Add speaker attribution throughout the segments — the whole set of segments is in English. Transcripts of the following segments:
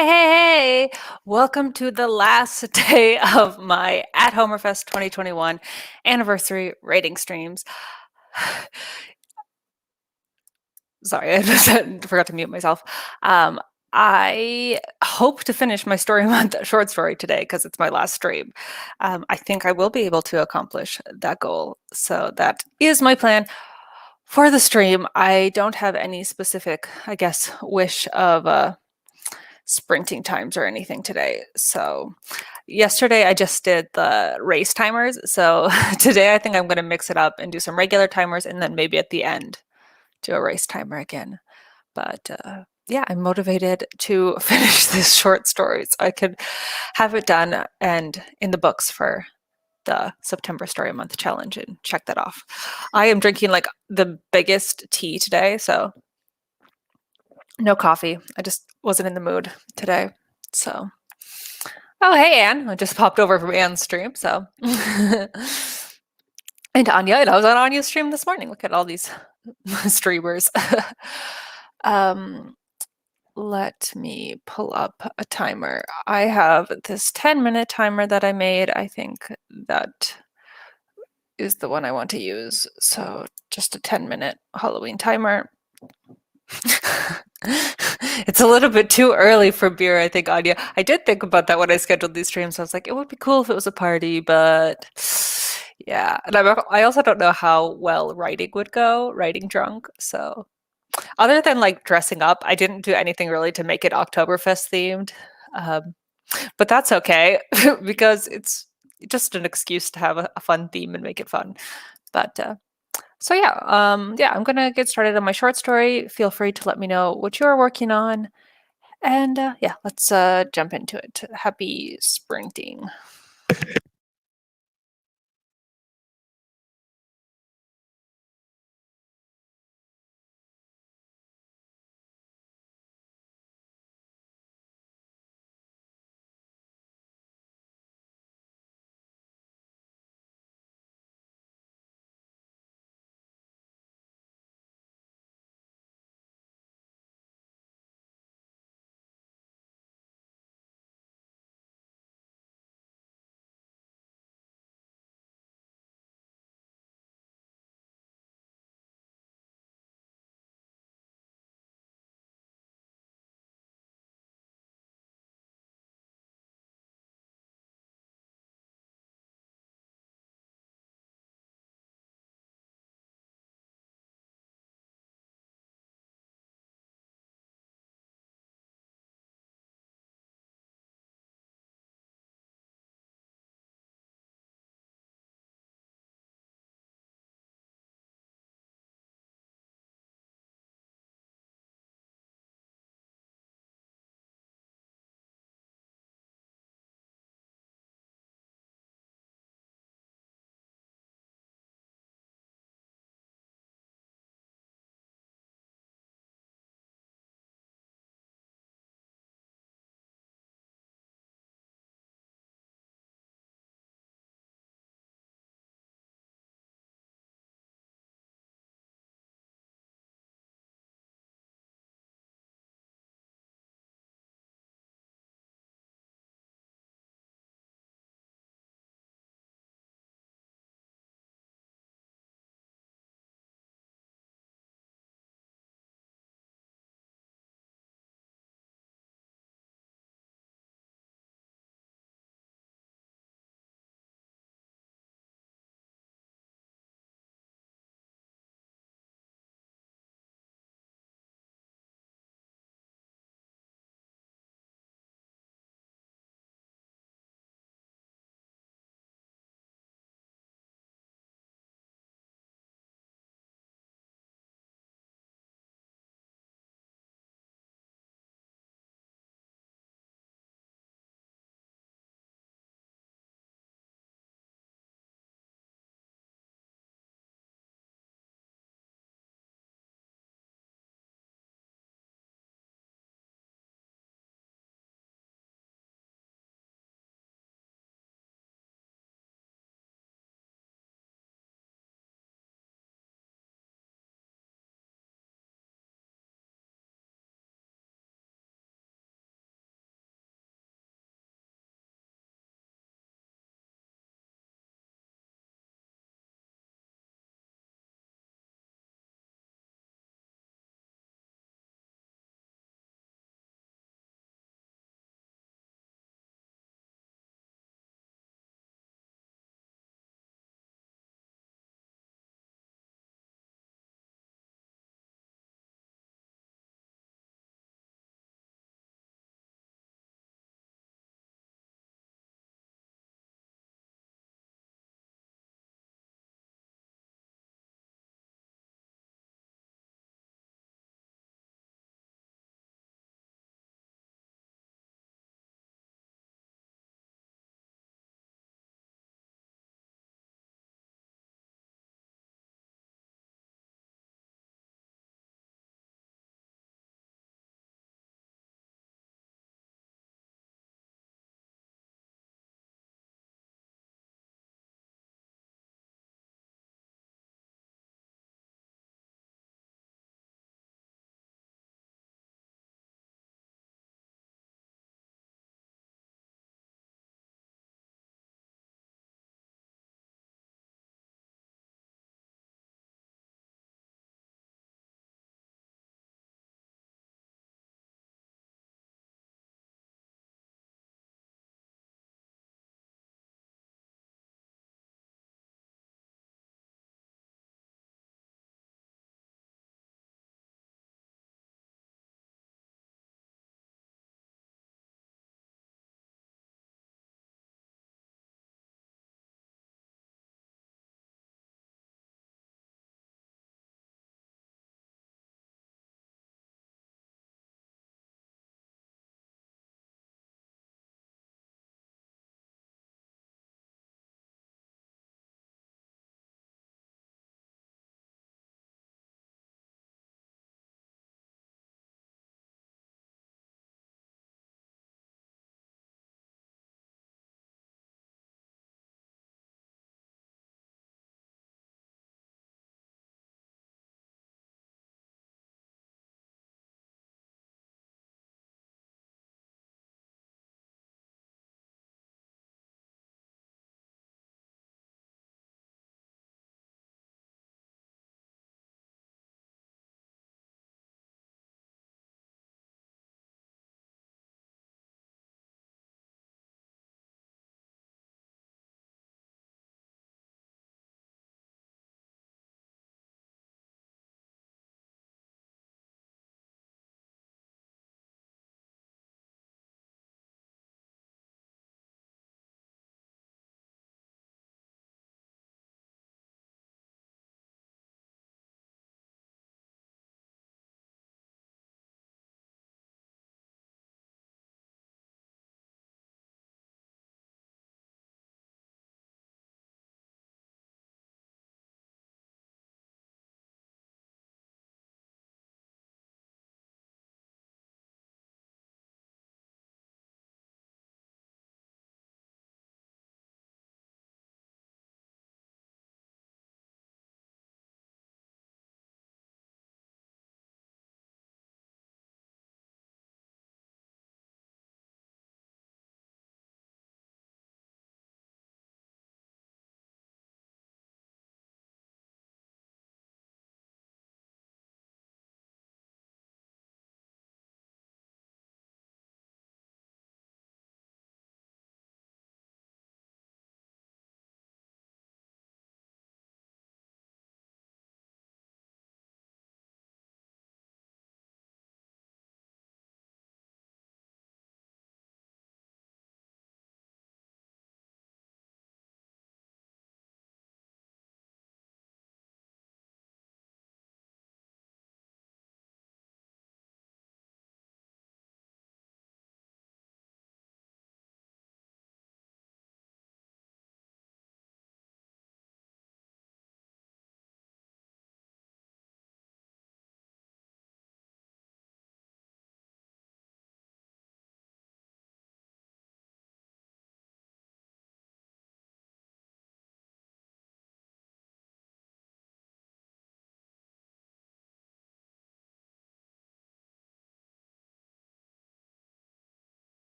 Speaker 1: Hey! Welcome to the last day of my at Homerfest 2021 anniversary rating streams. Sorry, I just forgot to mute myself. I hope to finish my story month short story today because it's my last stream. I think I will be able to accomplish that goal. So that is my plan for the stream. I don't have any specific, I guess, wish of sprinting times or anything today. So yesterday I just did the race timers. So today I think I'm going to mix it up and do some regular timers and then maybe at the end do a race timer again. But yeah, I'm motivated to finish this short story so I could have it done and in the books for the September Story Month challenge and check that off. I am drinking like the biggest tea today, so no coffee. I just wasn't in the mood today. So, oh, hey, Anne. I just popped over from Anne's stream. So, and Anya, and I was on Anya's stream this morning. Look at all these streamers. um, let me pull up a timer. I have this 10-minute timer that I made. I think that is the one I want to use. So, just a 10-minute Halloween timer. It's a little bit too early for beer, I think, Anya. I did think about that when I scheduled these streams. I was like, it would be cool if it was a party, but yeah. And I also don't know how well writing would go, writing drunk. So other than like dressing up, I didn't do anything really to make it Oktoberfest themed. Um, but that's okay because it's just an excuse to have a fun theme and make it fun. But so yeah, I'm gonna get started on my short story. Feel free to let me know what you're working on. And yeah, let's jump into it. Happy sprinting.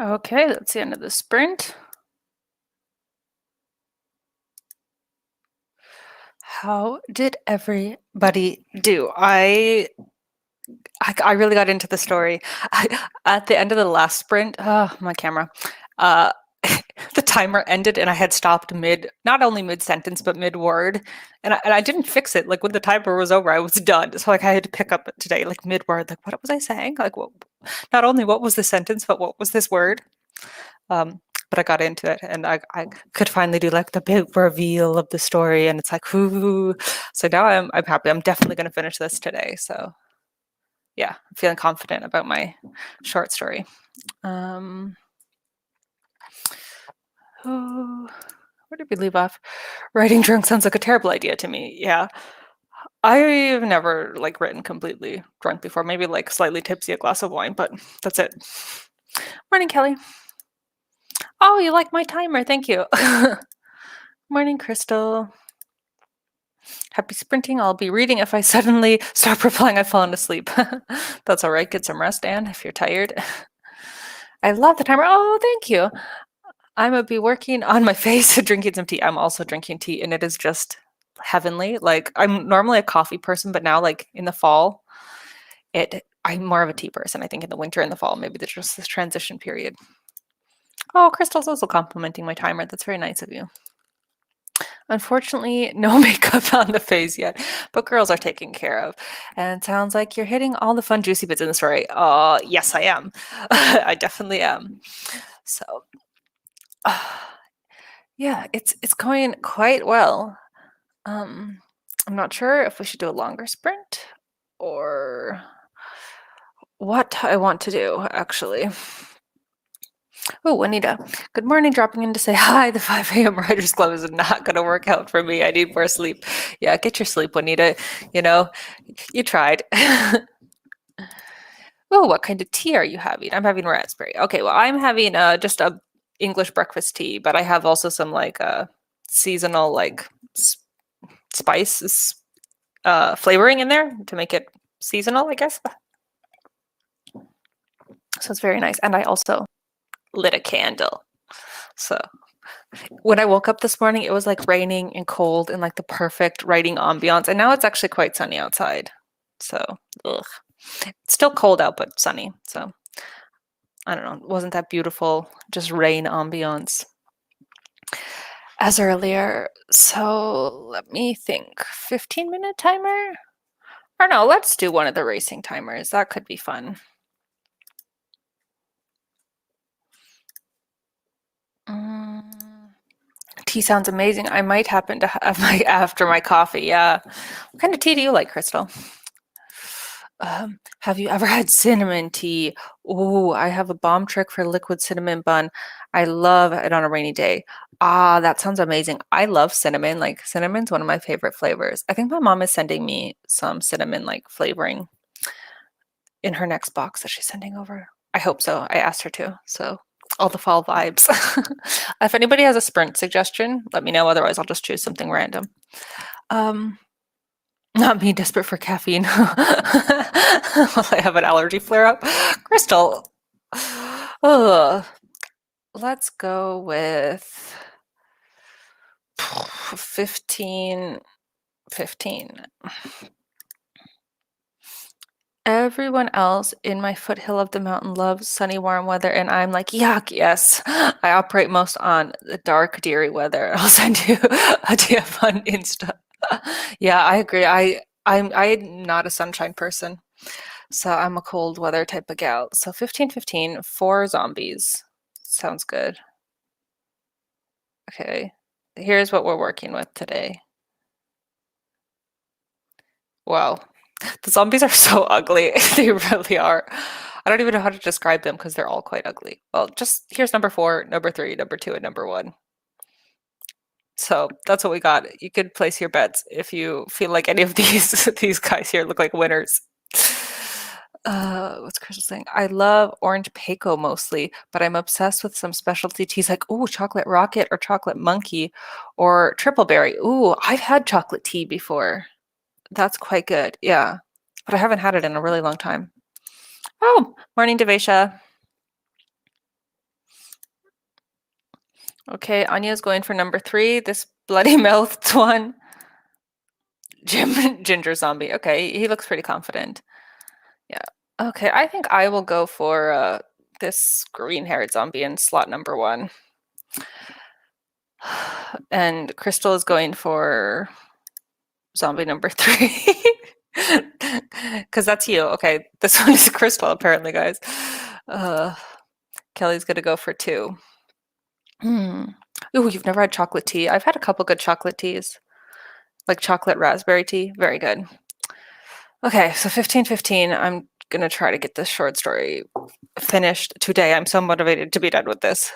Speaker 1: Okay, that's the end of the sprint. How did everybody do? I really got into the story. At the end of the last sprint, oh, my camera, uh, the timer ended and I had stopped not only mid sentence, but mid word. And I didn't fix it. Like when the timer was over, I was done. So like I had to pick up today, like mid word, like what was I saying? Like not only what was the sentence, but what was this word? Um, but I got into it and I could finally do like the big reveal of the story. And it's like, ooh. So now I'm happy. I'm definitely going to finish this today. So yeah, I'm feeling confident about my short story. Oh, where did we leave off? Writing drunk sounds like a terrible idea to me. Yeah. I've never like written completely drunk before. Maybe like slightly tipsy, a glass of wine, but that's it. Morning, Kelly. Oh, you like my timer. Thank you. Morning, Crystal. Happy sprinting. I'll be reading if I suddenly stop replying. I've fallen asleep. That's all right. Get some rest, Anne, if you're tired. I love the timer. Oh, thank you. I'm gonna be working on my face, drinking some tea. I'm also drinking tea, and it is just heavenly. Like I'm normally a coffee person, but now, like in the fall, I'm more of a tea person. I think in the winter and the fall, maybe there's just this transition period. Oh, Crystal's also complimenting my timer. That's very nice of you. Unfortunately, no makeup on the face yet, but girls are taken care of. And it sounds like you're hitting all the fun, juicy bits in the story. Yes, I am. I definitely am. So, yeah, it's going quite well. I'm not sure if we should do a longer sprint or what I want to do, actually. Oh, Juanita. Good morning. Dropping in to say hi. The 5 a.m. Writers Club is not going to work out for me. I need more sleep. Yeah, get your sleep, Juanita. You know, you tried. Oh, what kind of tea are you having? I'm having raspberry. Okay, well, I'm having just a English breakfast tea, but I have also some like seasonal like spices flavoring in there to make it seasonal, I guess. So it's very nice. And I also lit a candle. So when I woke up this morning, it was like raining and cold and like the perfect writing ambiance. And now it's actually quite sunny outside. So ugh. It's still cold out, but sunny. So I don't know. Wasn't that beautiful? Just rain ambiance as earlier. So let me think. 15-minute timer? Or no, let's do one of the racing timers. That could be fun. Tea sounds amazing. I might happen to have my after my coffee. Yeah. What kind of tea do you like, Crystal? Have you ever had cinnamon tea? Oh, I have a bomb trick for liquid cinnamon bun. I love it on a rainy day. Ah, that sounds amazing. I love cinnamon. Like cinnamon's one of my favorite flavors. I think my mom is sending me some cinnamon like flavoring in her next box that she's sending over. I hope so. I asked her to. So all the fall vibes. If anybody has a sprint suggestion, let me know. Otherwise, I'll just choose something random. Not me, desperate for caffeine. Well, I have an allergy flare up. Crystal. Ugh. Let's go with 15. Everyone else in my foothill of the mountain loves sunny, warm weather, and I'm like, yuck, yes. I operate most on the dark, dreary weather. I'll send you a DM on Insta. Yeah, I agree. I'm not a sunshine person, so I'm a cold weather type of gal. So 15, 4 zombies. Sounds good. Okay, here's what we're working with today. Wow. The zombies are so ugly. They really are. I don't even know how to describe them because they're all quite ugly. Well, just here's number 4, number 3, number 2, and number 1. So that's what we got. You could place your bets if you feel like any of these guys here look like winners. What's Crystal saying? I love orange Peco mostly, but I'm obsessed with some specialty teas like chocolate rocket or chocolate monkey or triple berry. Ooh, I've had chocolate tea before. That's quite good. Yeah. But I haven't had it in a really long time. Oh, morning, Devesha. Okay, Anya's going for number 3, this bloody mouthed one. Ginger zombie. Okay, he looks pretty confident. Yeah. Okay, I think I will go for this green-haired zombie in slot number 1. And Crystal is going for zombie number 3. Because that's you. Okay, this one is Crystal, apparently, guys. Kelly's gonna go for 2. Hmm. Ooh, you've never had chocolate tea. I've had a couple good chocolate teas, like chocolate raspberry tea. Very good. Okay, so 15:15. I'm gonna try to get this short story finished today. I'm so motivated to be done with this.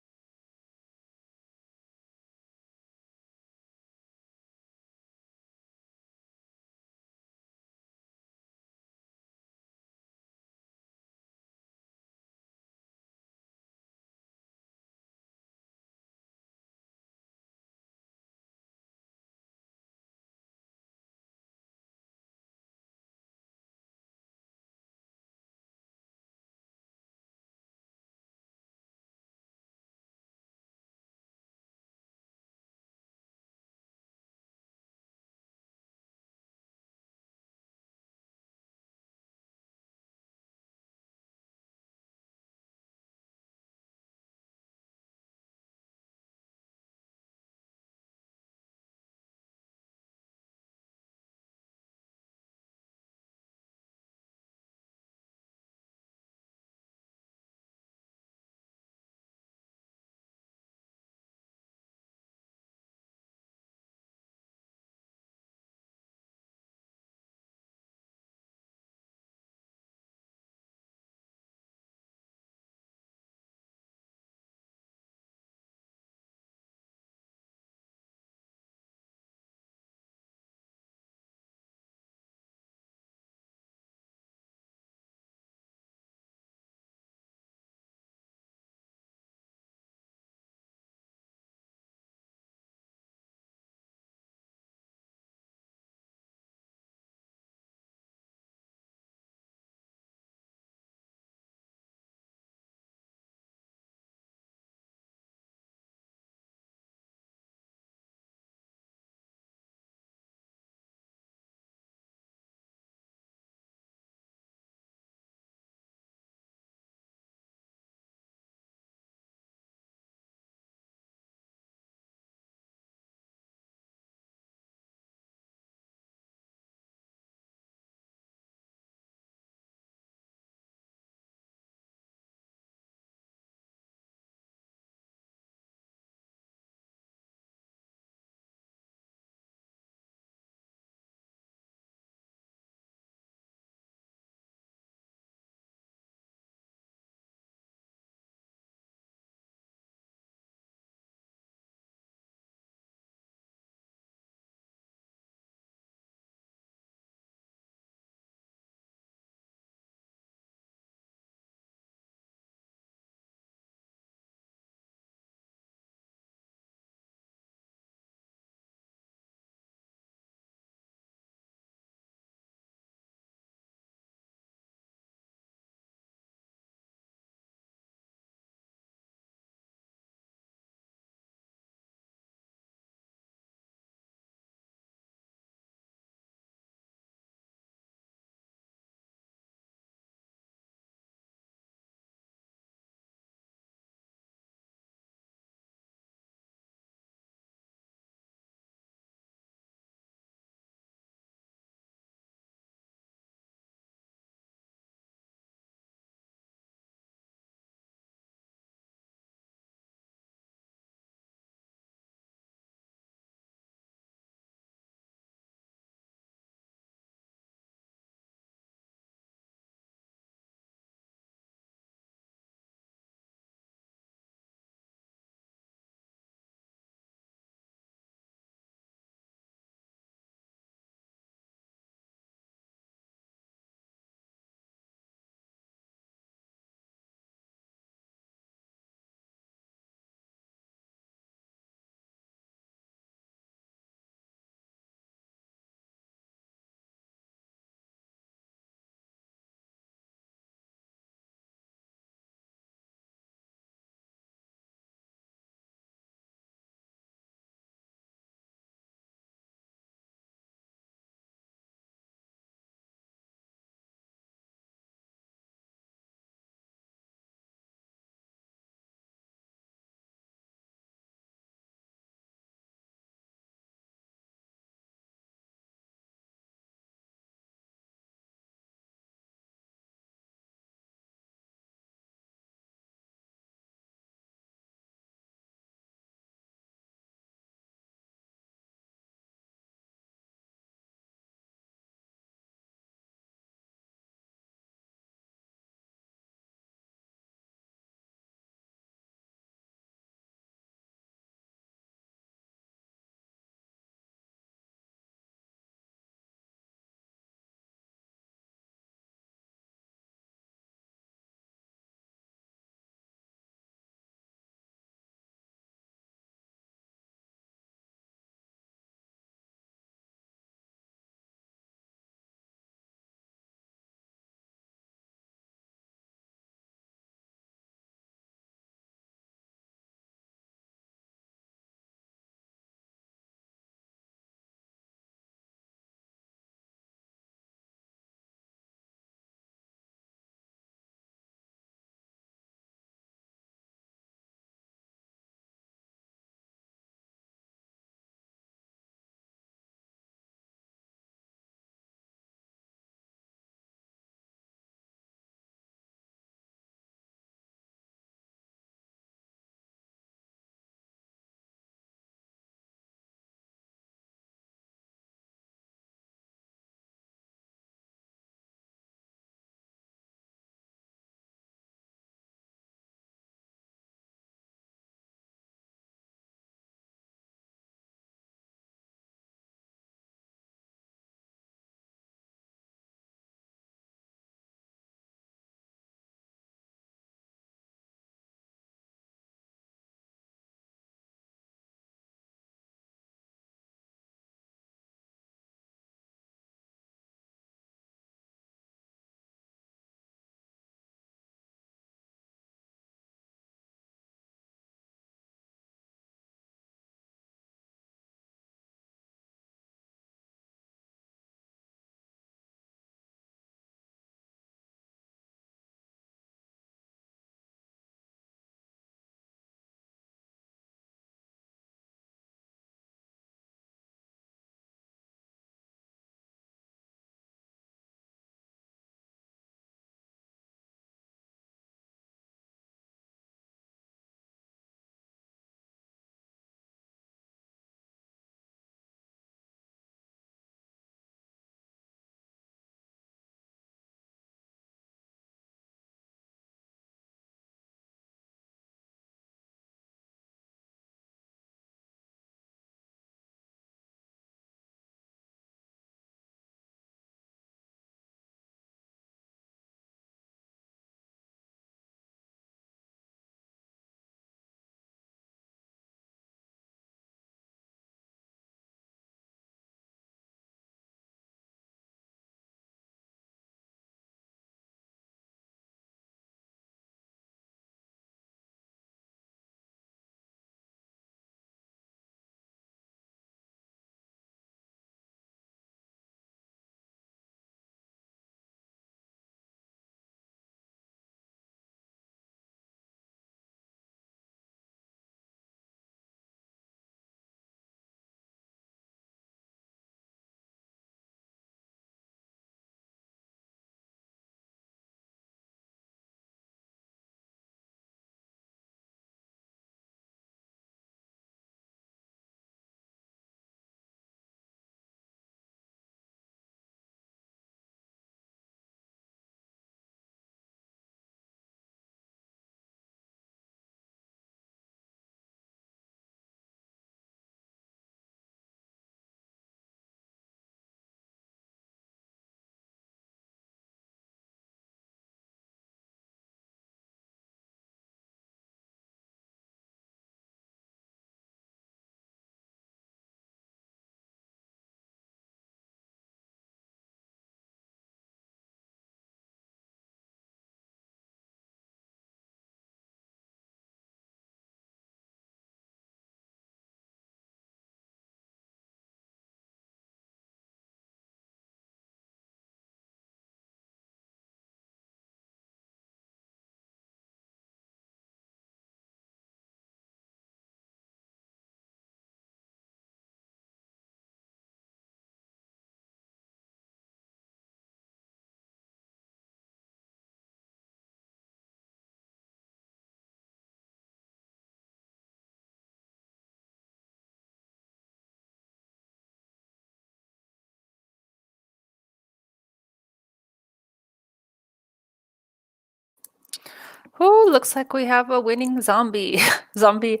Speaker 1: Oh, looks like we have a winning zombie. Zombie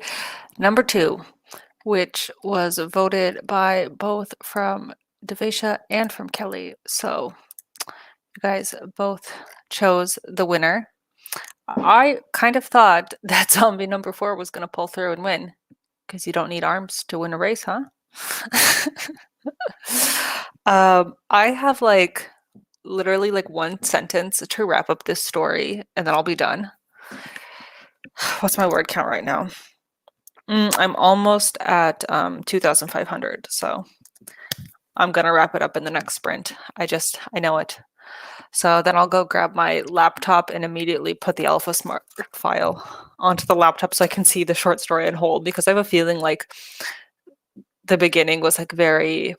Speaker 1: number 2, which was voted by both from Devesha and from Kelly. So you guys both chose the winner. I kind of thought that zombie number 4 was going to pull through and win because you don't need arms to win a race, huh? I have like literally like one sentence to wrap up this story and then I'll be done. What's my word count right now? I'm almost at 2,500, so I'm gonna wrap it up in the next sprint. I know it. So then I'll go grab my laptop and immediately put the Alpha Smart file onto the laptop so I can see the short story in whole because I have a feeling like the beginning was like very,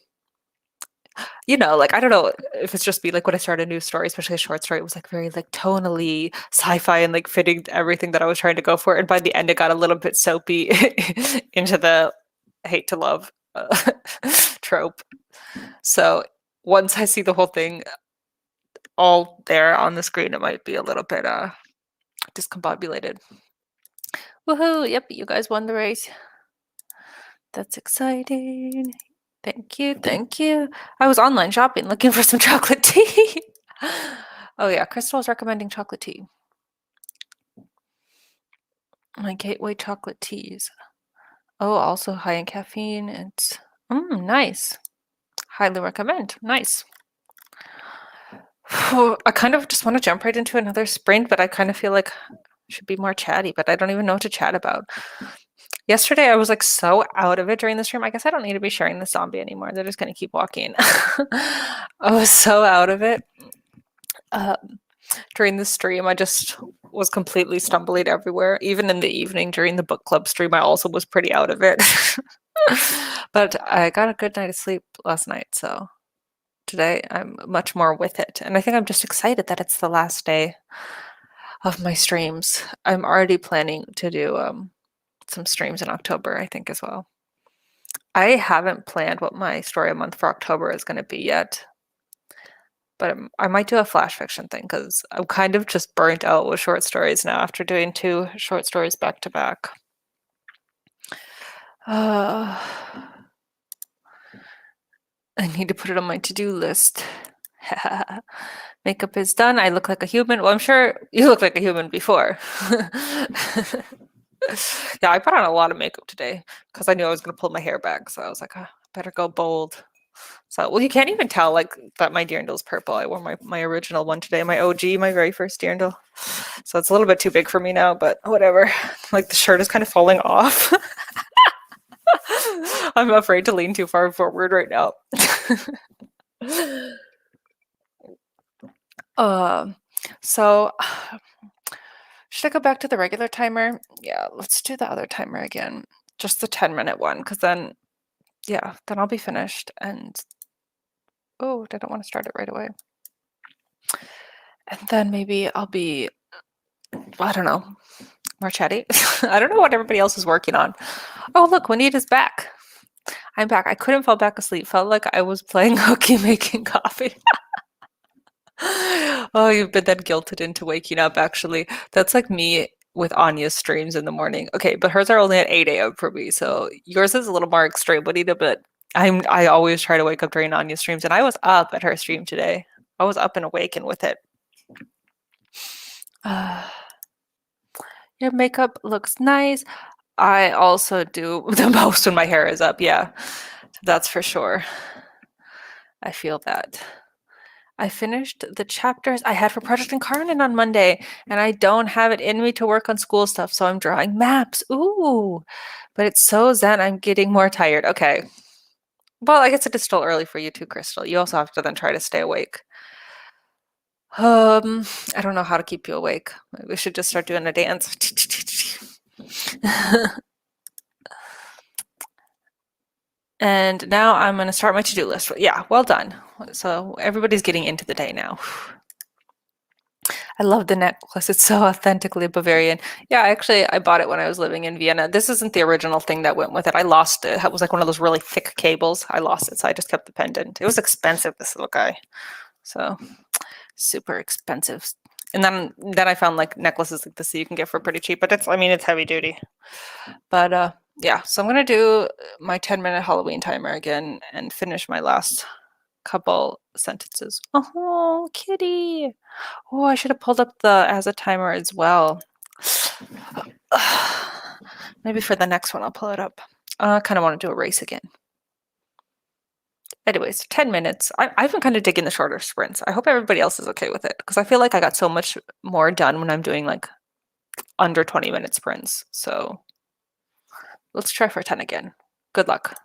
Speaker 1: like I don't know if it's just me, like when I start a new story, especially a short story, it was like very like tonally sci-fi and like fitting everything that I was trying to go for. And by the end, it got a little bit soapy into the hate to love trope. So once I see the whole thing all there on the screen, it might be a little bit discombobulated. Woohoo! Yep, you guys won the race. That's exciting. Thank you, thank you. I was online shopping looking for some chocolate tea. Oh yeah, Crystal was recommending chocolate tea. My gateway chocolate teas. Oh, also high in caffeine. It's nice. Highly recommend. Nice. I kind of just want to jump right into another sprint, but I kind of feel like I should be more chatty, but I don't even know what to chat about. Yesterday, I was like so out of it during the stream. I guess I don't need to be sharing the zombie anymore. They're just going to keep walking. I was so out of it. During the stream, I just was completely stumbling everywhere. Even in the evening during the book club stream, I also was pretty out of it. But I got a good night of sleep last night, so today I'm much more with it. And I think I'm just excited that it's the last day of my streams. I'm already planning to do some streams in October, I think, as well. I haven't planned what my story a month for October is going to be yet. But I might do a flash fiction thing because I'm kind of just burnt out with short stories now after doing 2 short stories back to back. I need to put it on my to-do list. Makeup is done. I look like a human. Well, I'm sure you look like a human before. Yeah, I put on a lot of makeup today because I knew I was going to pull my hair back. So I was like, oh, better go bold. So, well, you can't even tell like that my Dirndl's purple. I wore my original one today, my OG, my very first Dirndl. So it's a little bit too big for me now, but whatever. Like the shirt is kind of falling off. I'm afraid to lean too far forward right now. So should I go back to the regular timer? Yeah, let's do the other timer again. Just the 10-minute one, because then I'll be finished. And oh, I don't want to start it right away. And then maybe I'll be, I don't know, more chatty. I don't know what everybody else is working on. Oh, look, Juanita's back. I'm back. I couldn't fall back asleep. Felt like I was playing hooky making coffee. Oh, you've been then guilted into waking up, actually. That's like me with Anya's streams in the morning. Okay, but hers are only at 8 a.m. for me, so yours is a little more extreme, Juanita, but I always try to wake up during Anya's streams, and I was up at her stream today. I was up and awake and with it. Your makeup looks nice. I also do the most when my hair is up, yeah. That's for sure. I feel that. I finished the chapters I had for Project Incarnate on Monday, and I don't have it in me to work on school stuff, so I'm drawing maps. Ooh, but it's so zen, I'm getting more tired. Okay. Well, I guess it is still early for you too, Crystal. You also have to then try to stay awake. I don't know how to keep you awake. We should just start doing a dance. And now I'm going to start my to-do list. Yeah, well done. So everybody's getting into the day now. I love the necklace. It's so authentically Bavarian. Yeah, actually, I bought it when I was living in Vienna. This isn't the original thing that went with it. I lost it. It was like one of those really thick cables. I lost it, so I just kept the pendant. It was expensive, this little guy. So super expensive. And then I found like necklaces like this that you can get for pretty cheap, but it's I mean it's heavy duty. But yeah, so I'm gonna do my 10-minute Halloween timer again and finish my last couple sentences. Oh, kitty. Oh, I should have pulled up the as a timer as well. Maybe for the next one I'll pull it up. I kind of want to do a race again. Anyways, 10 minutes. I've been kind of digging the shorter sprints. I hope everybody else is okay with it because I feel like I got so much more done when I'm doing like under 20-minute sprints. So let's try for 10 again. Good luck.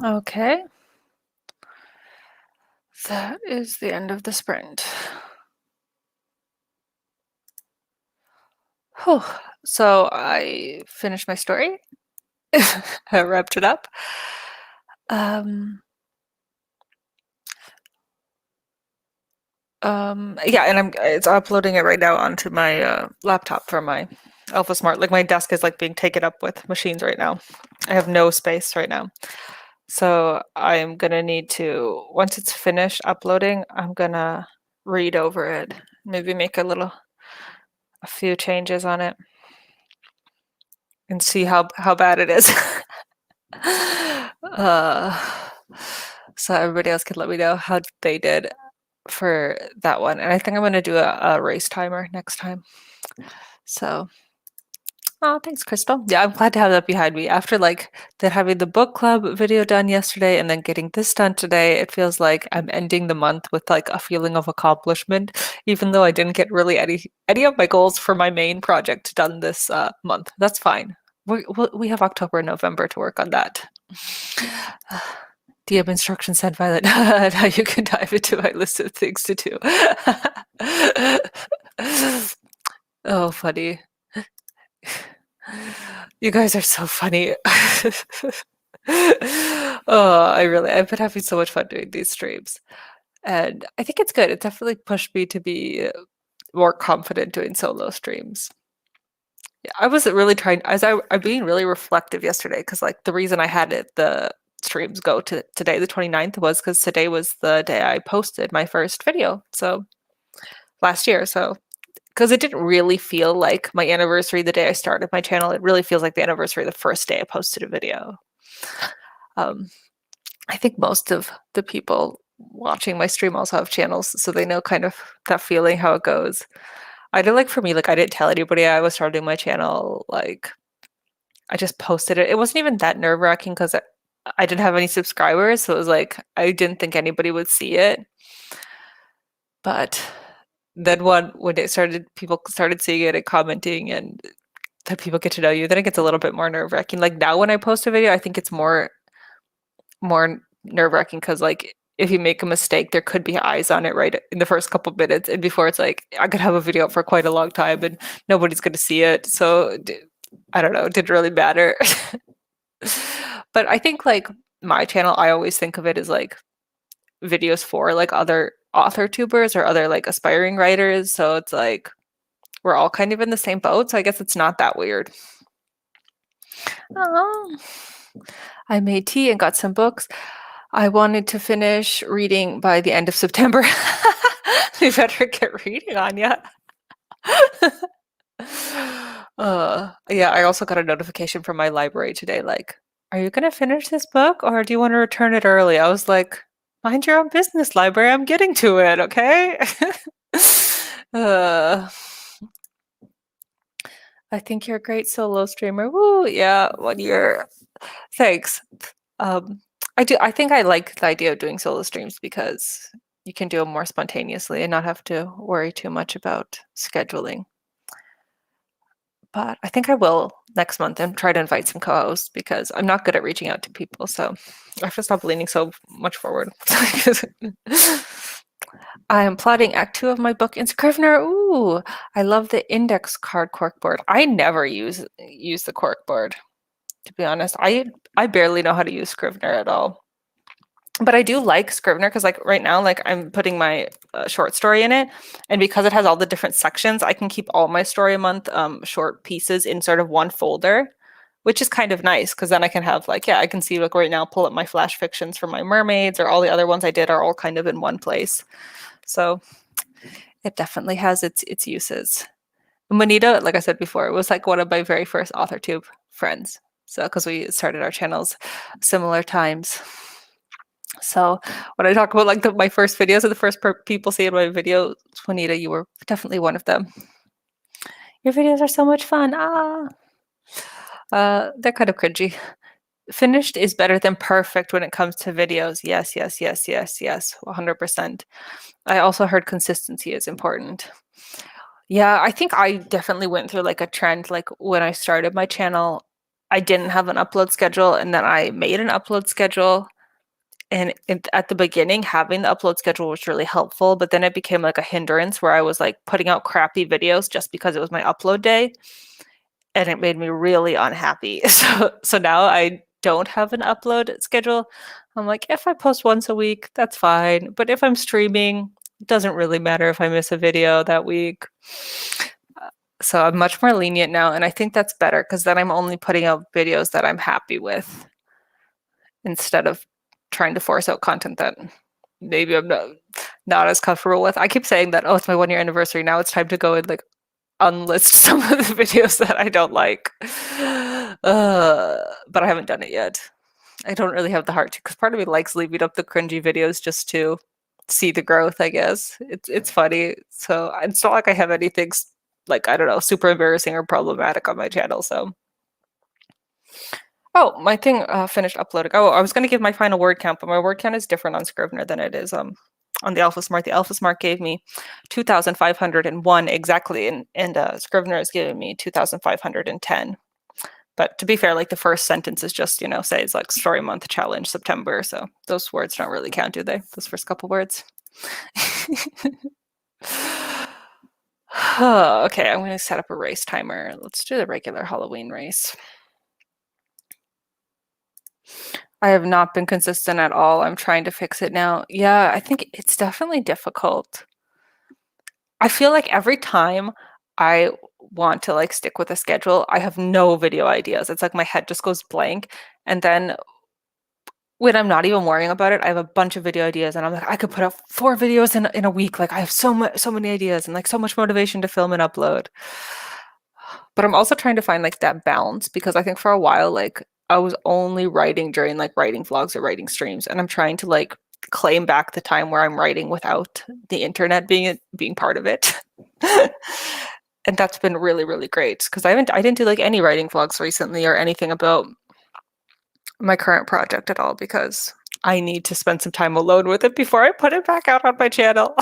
Speaker 1: Okay. That is the end of the sprint. Whew. So I finished my story. I wrapped it up. Um, yeah, and it's uploading it right now onto my laptop for my Alpha Smart. Like my desk is like being taken up with machines right now. I have no space right now. So I'm gonna need to, once it's finished uploading, I'm gonna read over it, maybe make a few changes on it and see how bad it is. uh, so everybody else can let me know how they did for that one. And I think I'm gonna do a race timer next time. So oh, thanks, Crystal. Yeah, I'm glad to have that behind me. After like having the book club video done yesterday and then getting this done today, it feels like I'm ending the month with like a feeling of accomplishment, even though I didn't get really any of my goals for my main project done this month. That's fine. We have October and November to work on that. Do you have instructions sent, Violet? Now you can dive into my list of things to do. Oh, funny. You guys are so funny. Oh, I've been having so much fun doing these streams. And I think it's good. It definitely pushed me to be more confident doing solo streams. Yeah, I wasn't really trying, I'm being really reflective yesterday because like the reason I had the streams go to today, the 29th, was because today was the day I posted my first video. So last year. So because it didn't really feel like my anniversary the day I started my channel. It really feels like the anniversary the first day I posted a video. I think most of the people watching my stream also have channels, so they know kind of that feeling, how it goes. I did like for me, like I didn't tell anybody I was starting my channel. Like I just posted it. It wasn't even that nerve-wracking because I didn't have any subscribers, so it was like I didn't think anybody would see it. But then when people started seeing it and commenting, and then people get to know you, then it gets a little bit more nerve-wracking. Like now when I post a video, I think it's more nerve-wracking because like if you make a mistake, there could be eyes on it right in the first couple minutes, and before it's like I could have a video up for quite a long time and nobody's going to see it. So I don't know, it didn't really matter. But I think like my channel, I always think of it as like videos for like other author tubers or other like aspiring writers. So it's like we're all kind of in the same boat. So I guess it's not that weird. Oh, I made tea and got some books. I wanted to finish reading by the end of September. We better get reading on ya. Yeah, I also got a notification from my library today, like, are you gonna finish this book or do you want to return it early? I was like, mind your own business, library. I'm getting to it, okay? uh, I think you're a great solo streamer. Woo, yeah, 1 year. Thanks. I think I like the idea of doing solo streams because you can do them more spontaneously and not have to worry too much about scheduling. But I think I will next month and try to invite some co-hosts because I'm not good at reaching out to people. So I have to stop leaning so much forward. I am plotting Act 2 of my book in Scrivener. Ooh, I love the index card corkboard. I never use the corkboard, to be honest. I barely know how to use Scrivener at all. But I do like Scrivener because like right now, like I'm putting my short story in it, and because it has all the different sections, I can keep all my story month short pieces in sort of one folder, which is kind of nice because then I can have like, yeah, I can see like right now, pull up my flash fictions for my mermaids, or all the other ones I did are all kind of in one place. So it definitely has its uses. Manita, like I said before, was like one of my very first Authortube friends. So because we started our channels similar times. So when I talk about like my first videos or the first people seeing my videos, Juanita, you were definitely one of them. Your videos are so much fun. They're kind of cringy. Finished is better than perfect when it comes to videos. Yes, yes, yes, yes, yes, 100%. I also heard consistency is important. Yeah, I think I definitely went through like a trend. Like when I started my channel, I didn't have an upload schedule, and then I made an upload schedule. And at the beginning, having the upload schedule was really helpful, but then it became like a hindrance where I was like putting out crappy videos just because it was my upload day, and it made me really unhappy. So now I don't have an upload schedule. I'm like, if I post once a week, that's fine. But if I'm streaming, it doesn't really matter if I miss a video that week. So I'm much more lenient now, and I think that's better because then I'm only putting out videos that I'm happy with instead of trying to force out content that maybe I'm not as comfortable with. I keep saying that, oh, it's my 1 year anniversary. Now it's time to go and like unlist some of the videos that I don't like. But I haven't done it yet. I don't really have the heart to, because part of me likes leaving up the cringy videos just to see the growth, I guess. It's funny. So it's not like I have anything like, I don't know, super embarrassing or problematic on my channel. So oh, my thing finished uploading. Oh, I was going to give my final word count, but my word count is different on Scrivener than it is on the Alpha Smart. The Alpha Smart gave me 2,501 exactly, and Scrivener is giving me 2,510. But to be fair, like the first sentence is just, say it's like story month challenge September. So those words don't really count, do they? Those first couple words. Okay, I'm going to set up a race timer. Let's do the regular Halloween race. I have not been consistent at all. I'm trying to fix it now. Yeah, I think it's definitely difficult. I feel like every time I want to like stick with a schedule, I have no video ideas. It's like my head just goes blank. And then when I'm not even worrying about it, I have a bunch of video ideas and I'm like, I could put out 4 videos in a week. Like I have so many ideas and like so much motivation to film and upload. But I'm also trying to find like that balance because I think for a while, like I was only writing during like writing vlogs or writing streams, and I'm trying to like claim back the time where I'm writing without the internet being part of it. And that's been really, really great because I didn't do like any writing vlogs recently or anything about my current project at all because I need to spend some time alone with it before I put it back out on my channel.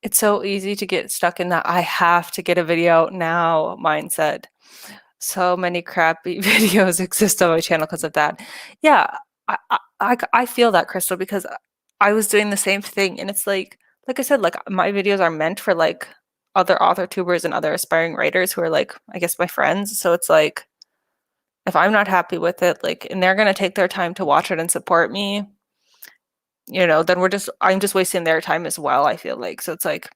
Speaker 1: It's so easy to get stuck in that I have to get a video out now mindset. So many crappy videos exist on my channel because of that. Yeah, I feel that, Crystal, because I was doing the same thing, and it's like I said, like my videos are meant for like other author tubers and other aspiring writers who are like, I guess, my friends. So it's like if I'm not happy with it, like, and they're gonna take their time to watch it and support me, then I'm just wasting their time as well, I feel like. So it's like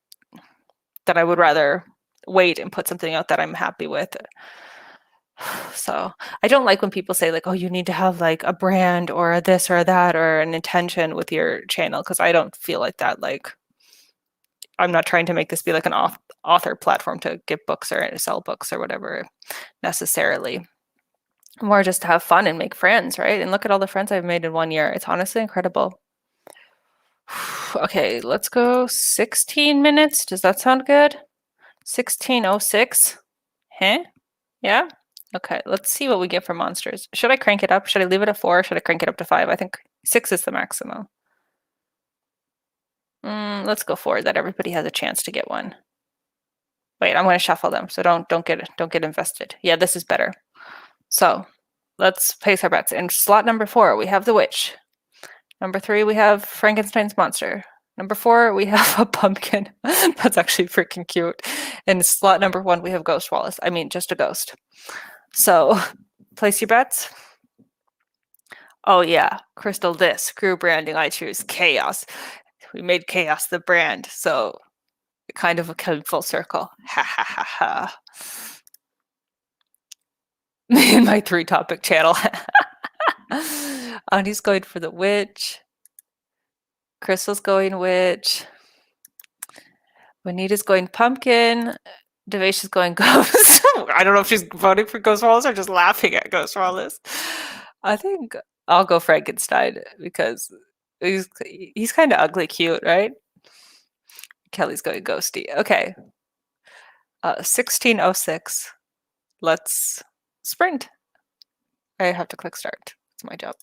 Speaker 1: that I would rather wait and put something out that I'm happy with. So I don't like when people say like, oh, you need to have like a brand or a this or that or an intention with your channel, because I don't feel like that. Like I'm not trying to make this be like an author platform to give books or sell books or whatever necessarily. More just to have fun and make friends, right? And look at all the friends I've made in 1 year. It's honestly incredible. Okay, let's go 16 minutes. Does that sound good? 16:06. Huh? Yeah? Okay, let's see what we get for monsters. Should I crank it up? Should I leave it at 4? Should I crank it up to 5? I think 6 is the maximum. Let's go 4, that everybody has a chance to get one. Wait, I'm going to shuffle them, so don't get invested. Yeah, this is better. So let's place our bets. In slot number 4, we have the witch. Number 3, we have Frankenstein's monster. Number 4, we have a pumpkin. That's actually freaking cute. In slot number 1, we have Ghost Wallace. I mean, just a ghost. So place your bets. Oh yeah, Crystal, this crew branding, I choose chaos. We made chaos the brand, so it kind of came full circle. Ha ha ha ha. Me and my 3-topic channel. Andy's going for the witch. Crystal's going witch. Juanita's going pumpkin. Devash is going ghost. I don't know if she's voting for Ghost Wallace or just laughing at Ghost Wallace. I think I'll go Frankenstein because he's kind of ugly cute, right? Kelly's going ghosty. Okay. 16:06. Let's sprint. I have to click start. It's my job.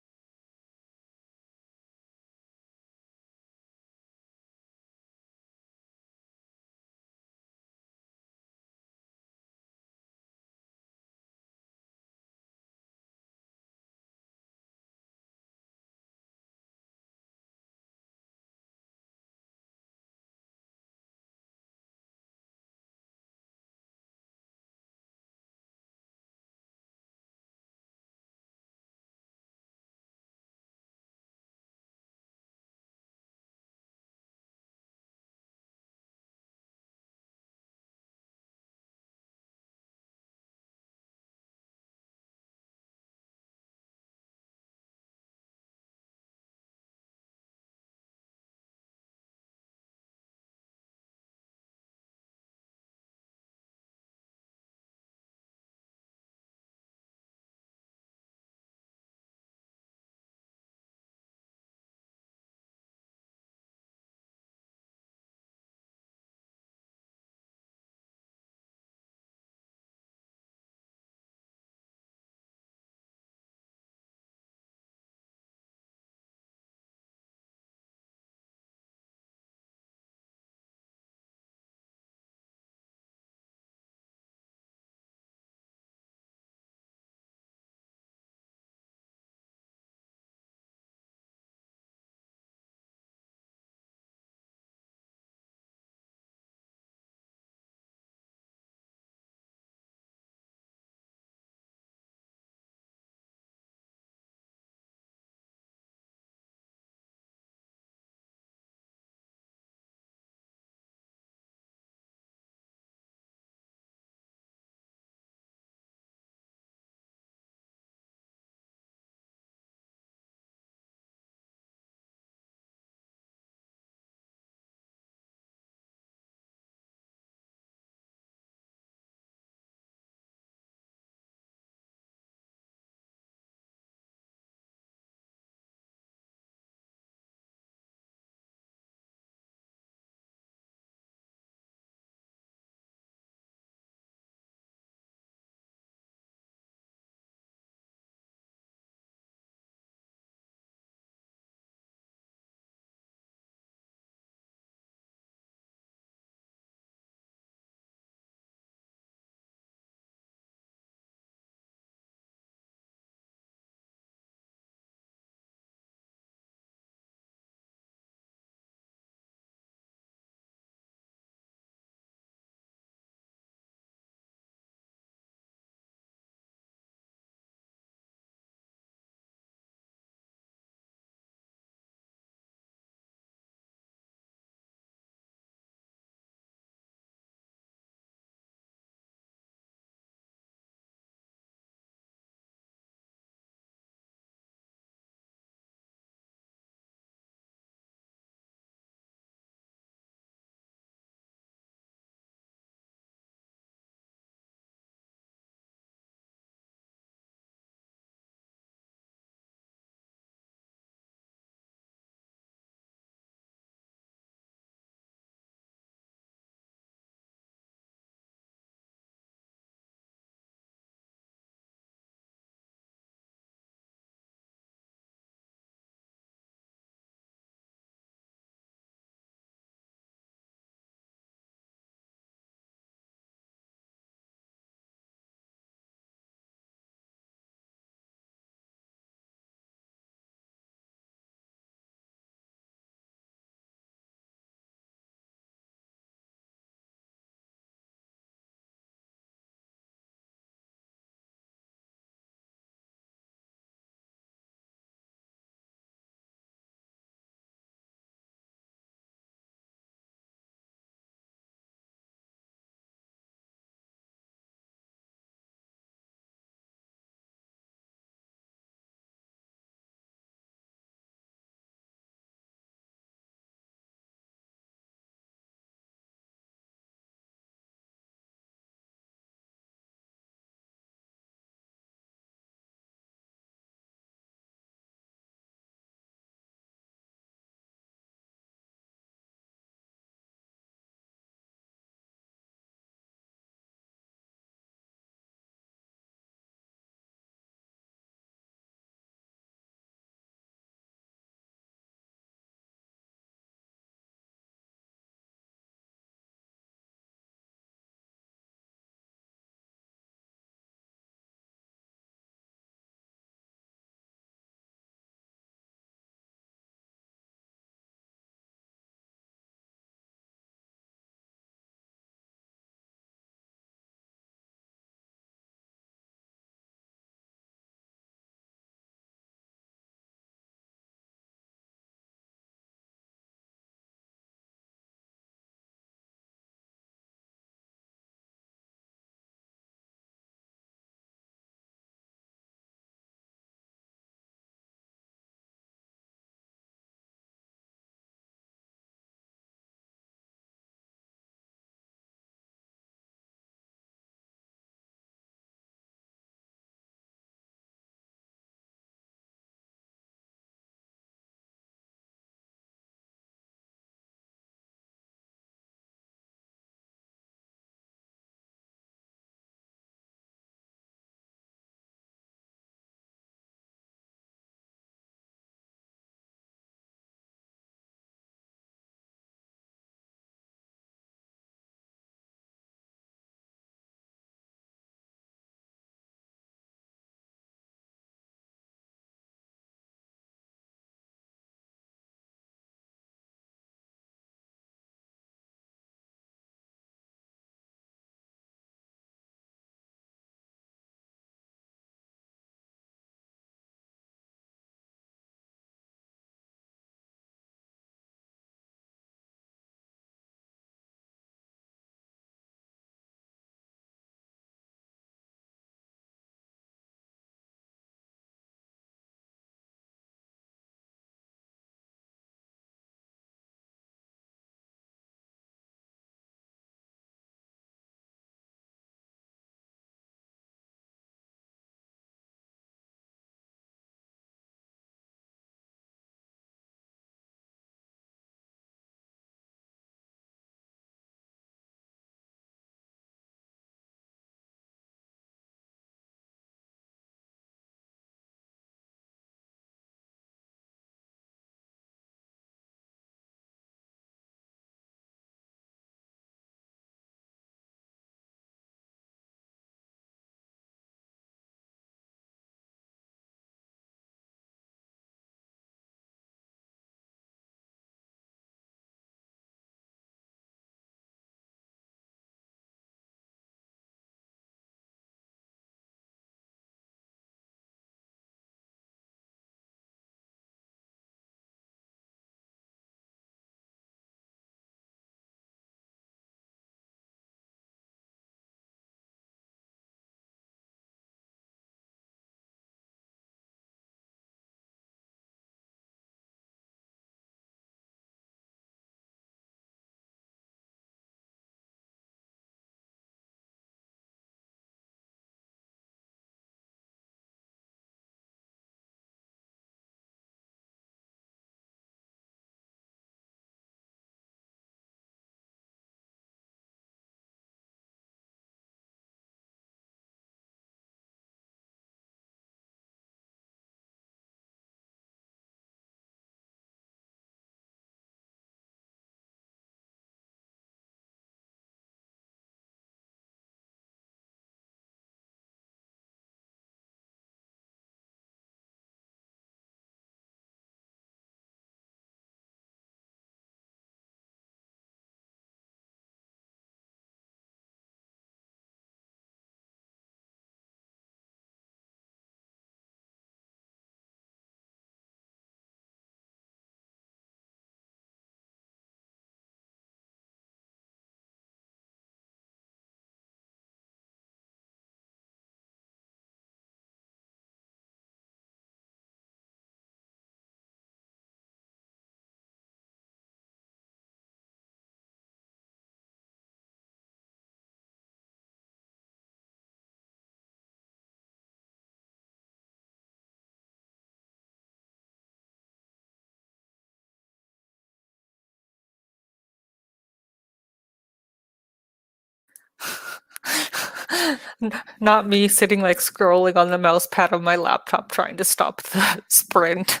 Speaker 1: Not me sitting like scrolling on the mouse pad of my laptop trying to stop the sprint.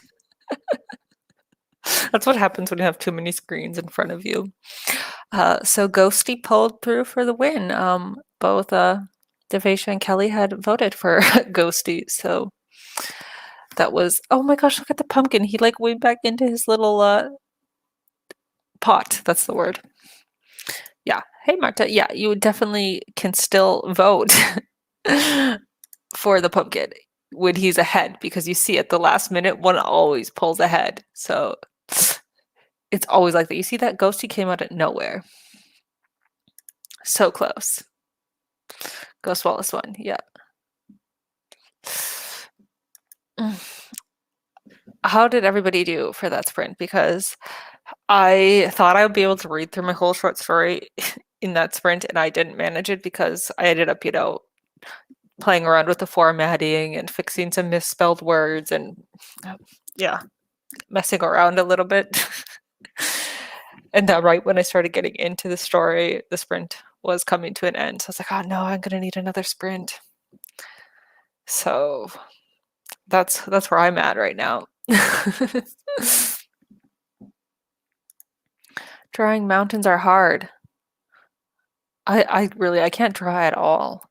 Speaker 1: That's what happens when you have too many screens in front of you. So Ghosty pulled through for the win. Both Devasia and Kelly had voted for Ghosty, so that was, oh my gosh, look at the pumpkin. He like went back into his little pot. That's the word. Yeah. Hey, Marta. Yeah, you definitely can still vote for the pumpkin when he's ahead because you see at the last minute, one always pulls ahead. So it's always like that. You see that Ghosty came out of nowhere. So close. Ghost Wallace won. Yeah. How did everybody do for that sprint? Because I thought I would be able to read through my whole short story in that sprint, and I didn't manage it because I ended up, playing around with the formatting and fixing some misspelled words and, yeah, messing around a little bit. And then right when I started getting into the story, the sprint was coming to an end. So I was like, oh no, I'm gonna need another sprint. So that's where I'm at right now. Drawing mountains are hard. I can't draw at all.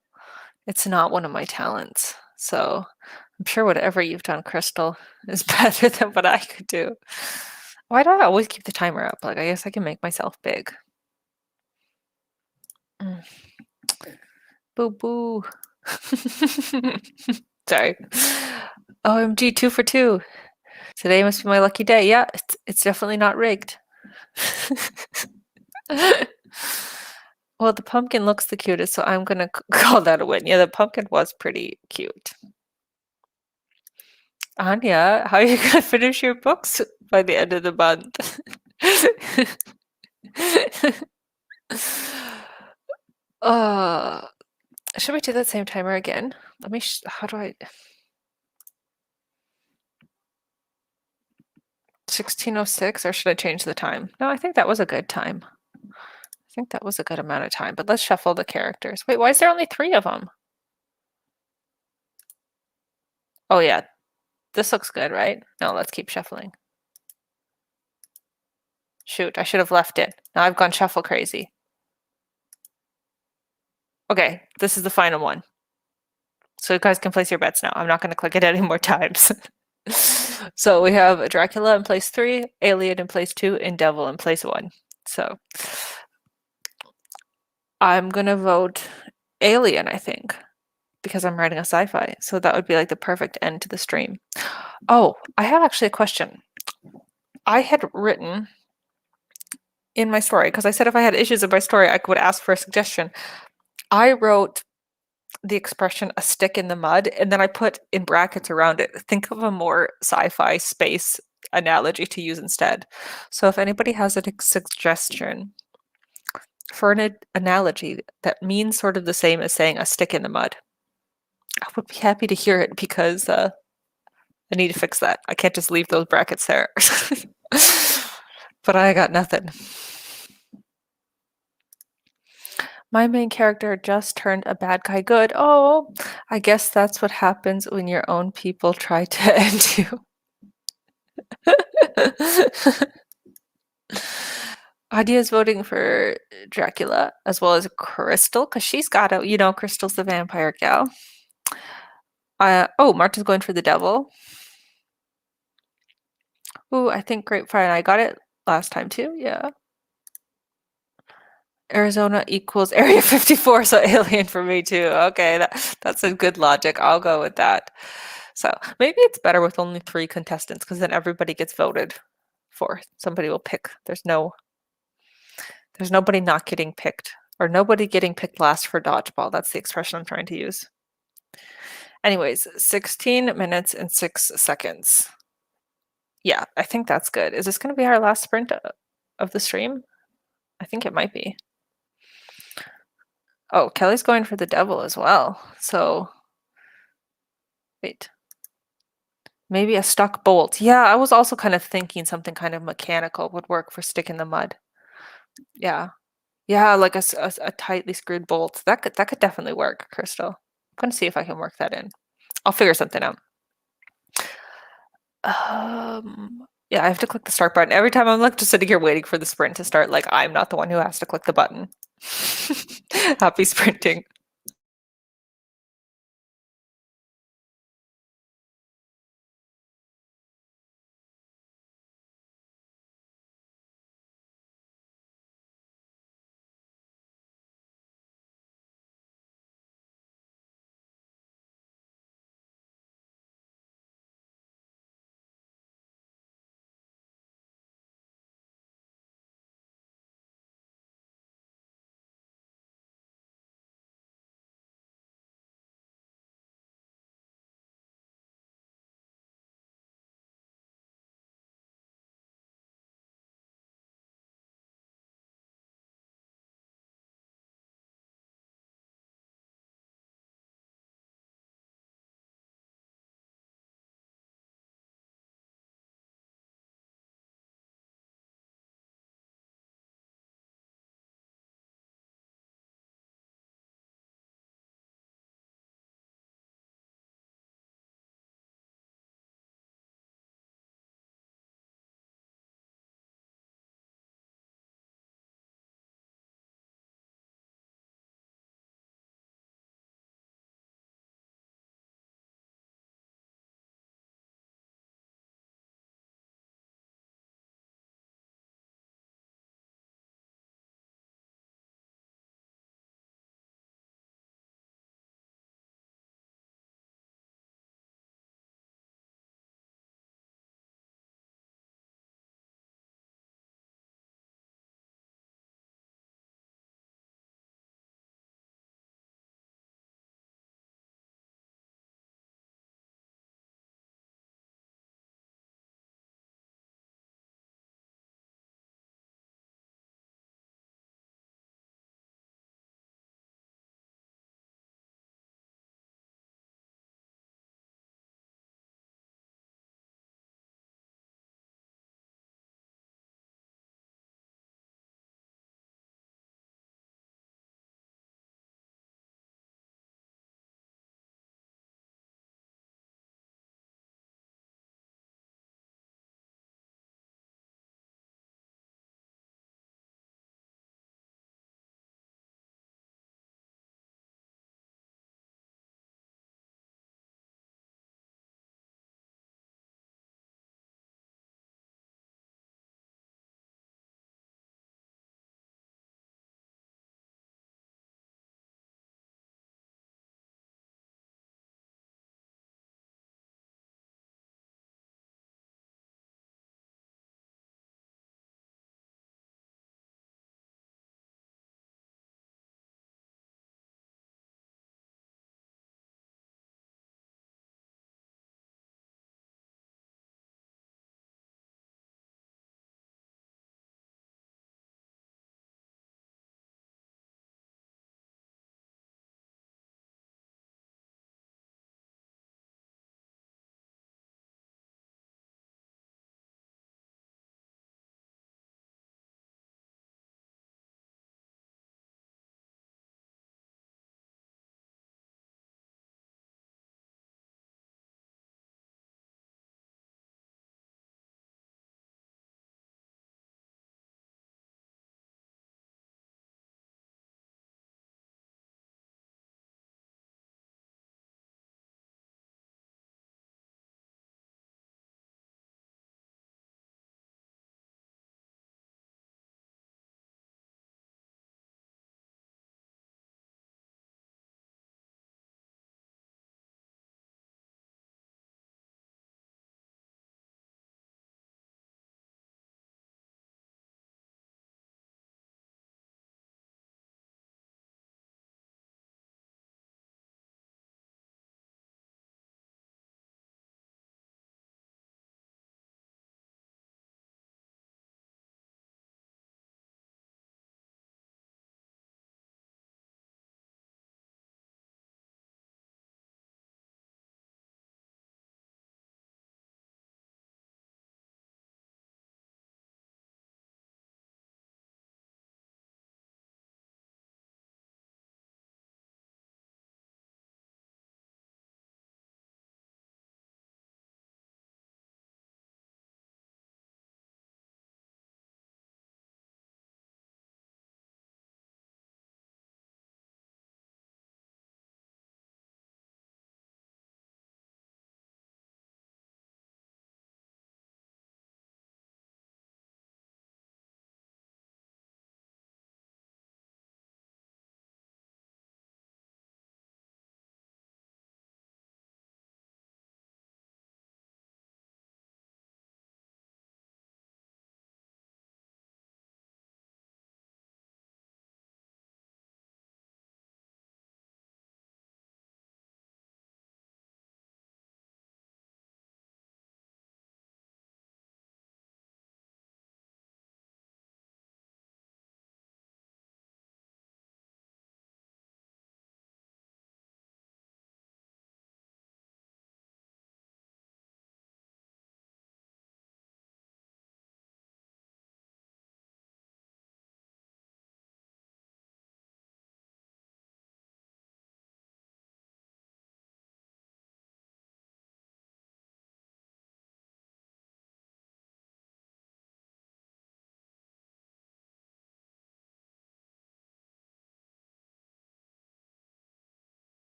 Speaker 1: It's not one of my talents. So I'm sure whatever you've done, Crystal, is better than what I could do. Why do I always keep the timer up? Like, I guess I can make myself big. Boo boo. Sorry. OMG, 2 for 2. Today must be my lucky day. Yeah, it's definitely not rigged. Well, the pumpkin looks the cutest, so I'm gonna call that a win. Yeah, the pumpkin was pretty cute. Anya, how are you gonna finish your books by the end of the month? uh, should we do that same timer again? Let me, how do I? 16:06, or should I change the time? No, I think that was a good time. I think that was a good amount of time, but let's shuffle the characters. Wait, why is there only 3 of them? Oh yeah, this looks good, right? No, let's keep shuffling. Shoot, I should have left it. Now I've gone shuffle crazy. Okay, this is the final one. So you guys can place your bets now. I'm not going to click it any more times. So we have Dracula in place 3, Alien in place 2, and Devil in place 1. So I'm going to vote Alien, I think, because I'm writing a sci-fi. So that would be like the perfect end to the stream. Oh, I have actually a question. I had written in my story, because I said if I had issues in my story, I would ask for a suggestion. I wrote the expression "a stick in the mud," and then I put in brackets around it, think of a more sci-fi space analogy to use instead. So if anybody has a suggestion for an analogy that means sort of the same as saying a stick in the mud, I would be happy to hear it because I need to fix that. I can't just leave those brackets there. But I got nothing. My main character just turned a bad guy good. Oh, I guess that's what happens when your own people try to end you. Adia's voting for Dracula as well as Crystal because she's got a, Crystal's the vampire gal. Oh, Marta's going for the devil. Ooh, I think Grapevine. I got it last time too. Yeah. Arizona equals Area 54, so alien for me too. Okay, that's a good logic. I'll go with that. So maybe it's better with only 3 contestants because then everybody gets voted for. Somebody will pick. There's nobody not getting picked or nobody getting picked last for dodgeball. That's the expression I'm trying to use. Anyways, 16 minutes and 6 seconds. Yeah, I think that's good. Is this going to be our last sprint of the stream? I think it might be. Oh, Kelly's going for the devil as well. So, wait. Maybe a stuck bolt. Yeah, I was also kind of thinking something kind of mechanical would work for stick in the mud. Yeah. Yeah, like a tightly screwed bolt. That could definitely work, Crystal. I'm gonna see if I can work that in. I'll figure something out. Yeah, I have to click the start button. Every time I'm like just sitting here waiting for the sprint to start, like I'm not the one who has to click the button. Happy sprinting.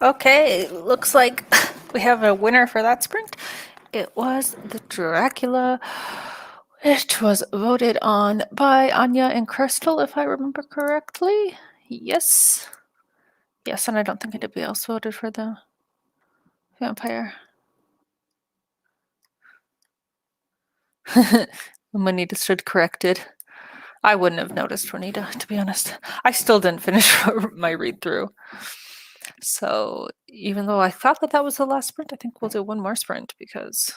Speaker 1: Okay, looks like we have a winner for that sprint. It was the Dracula, which was voted on by Anya and Crystal, if I remember correctly. Yes. Yes, and I don't think anybody else voted for the vampire. Juanita stood corrected. I wouldn't have noticed Juanita, to be honest. I still didn't finish my read through. So even though I thought that was the last sprint, I think we'll do one more sprint because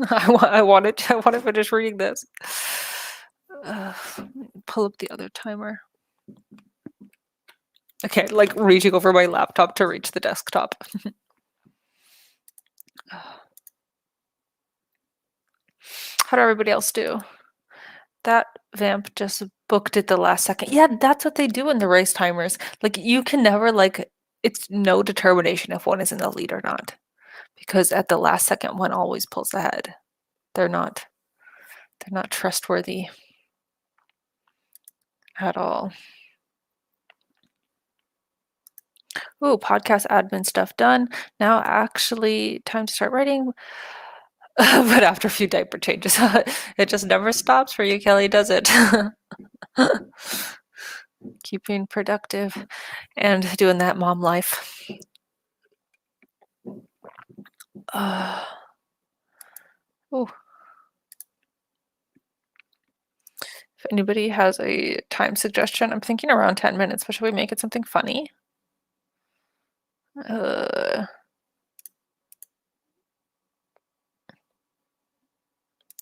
Speaker 1: I wanted to finish reading this. Pull up the other timer. Okay, like reaching over my laptop to reach the desktop. How did everybody else do? That vamp just booked it the last second. Yeah, that's what they do in the race timers. Like you can never it's no determination if one is in the lead or not. Because at the last second one always pulls ahead. They're not trustworthy at all. Ooh, podcast admin stuff done. Now actually time to start writing. But after a few diaper changes, it just never stops for you, Kelly, does it? Keeping productive and doing that mom life. Ooh. If anybody has a time suggestion, I'm thinking around 10 minutes, but should we make it something funny?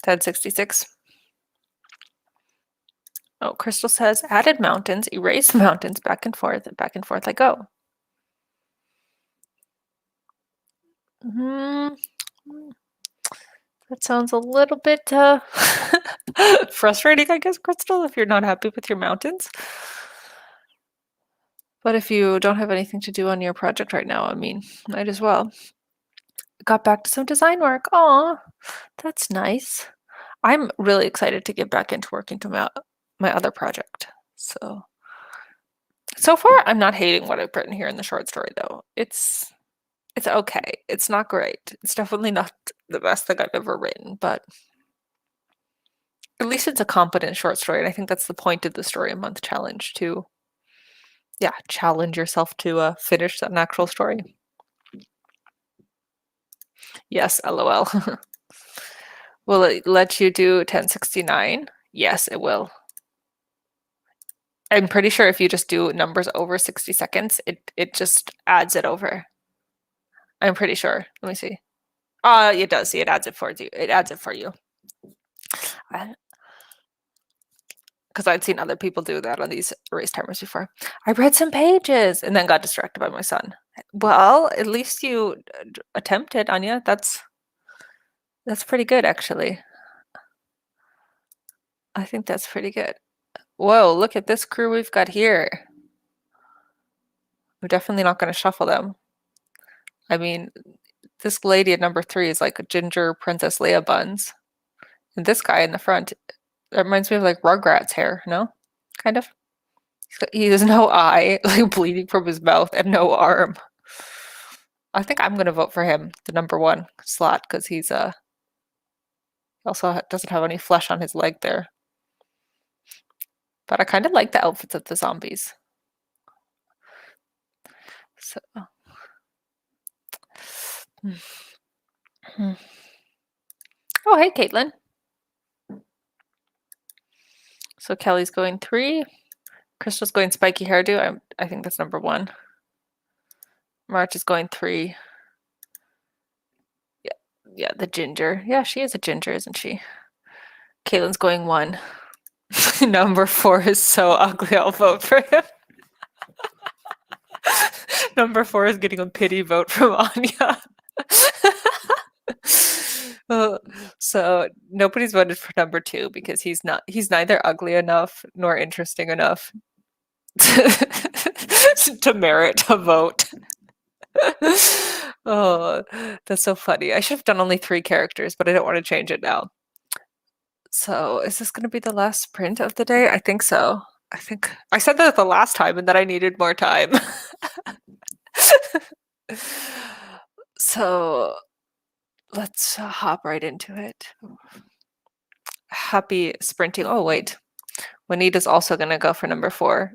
Speaker 1: 10:66. Oh, Crystal says, added mountains, erase mountains, back and forth I go. That sounds a little bit frustrating, I guess, Crystal, if you're not happy with your mountains. But if you don't have anything to do on your project right now, I mean, might as well. Got back to some design work. Aw, that's nice. I'm really excited to get back into working to my other project. So far, I'm not hating what I've written here in the short story, though. It's okay. It's not great. It's definitely not the best thing I've ever written, but at least it's a competent short story, and I think that's the point of the Story a Month challenge, to challenge yourself to finish an actual story. Yes, LOL. Will it let you do 1069? Yes, it will. I'm pretty sure if you just do numbers over 60 seconds, it just adds it over. I'm pretty sure. Let me see. It does. See, it adds it for you. It adds it for you. Because I'd seen other people do that on these erase timers before. I read some pages and then got distracted by my son. Well, at least you attempted, Anya. That's pretty good, actually. I think that's pretty good. Whoa, look at this crew we've got here. We're definitely not going to shuffle them. I mean, this lady at number 3 is like a ginger Princess Leia buns. And this guy in the front, that reminds me of like Rugrats hair, no? Kind of. He has no eye, like bleeding from his mouth, and no arm. I think I'm going to vote for him, the number 1 slot, because he's also doesn't have any flesh on his leg there. But I kind of like the outfits of the zombies. So. Oh, hey, Caitlin. So Kelly's going 3. Crystal's going spiky hairdo. I think that's number 1. March is going 3. Yeah, the ginger. Yeah, she is a ginger, isn't she? Caitlin's going 1. Number 4 is so ugly. I'll vote for him. Number 4 is getting a pity vote from Anya. So nobody's voted for number 2 because he's neither ugly enough nor interesting enough to merit a vote. Oh, that's so funny. I should have done only 3 characters, but I don't want to change it now. So is this going to be the last sprint of the day? I think so. I think I said that the last time and that I needed more time. So let's hop right into it. Happy sprinting. Oh, wait. Juanita's also going to go for number 4.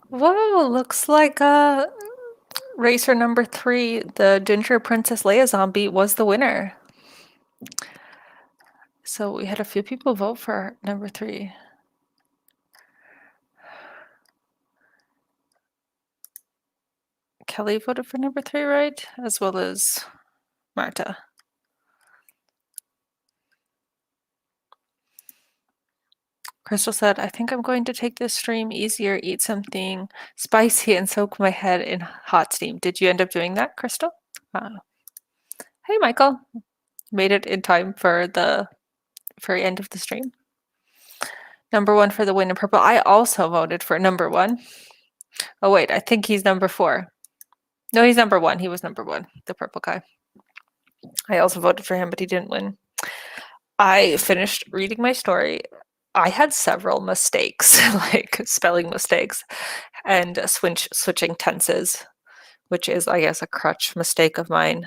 Speaker 1: Whoa, looks like racer number 3, the Ginger Princess Leia zombie, was the winner. So we had a few people vote for number 3. Kelly voted for number 3, right? As well as Marta. Crystal said, I think I'm going to take this stream easier, eat something spicy, and soak my head in hot steam. Did you end up doing that, Crystal? Hey, Michael. Made it in time for the very end of the stream. Number 1 for the win in purple. I also voted for number 1. Oh, wait, I think he's number 4. No, he's number 1. He was number 1, the purple guy. I also voted for him, but he didn't win. I finished reading my story. I had several mistakes, like spelling mistakes and switching tenses, which is, I guess, a crutch mistake of mine.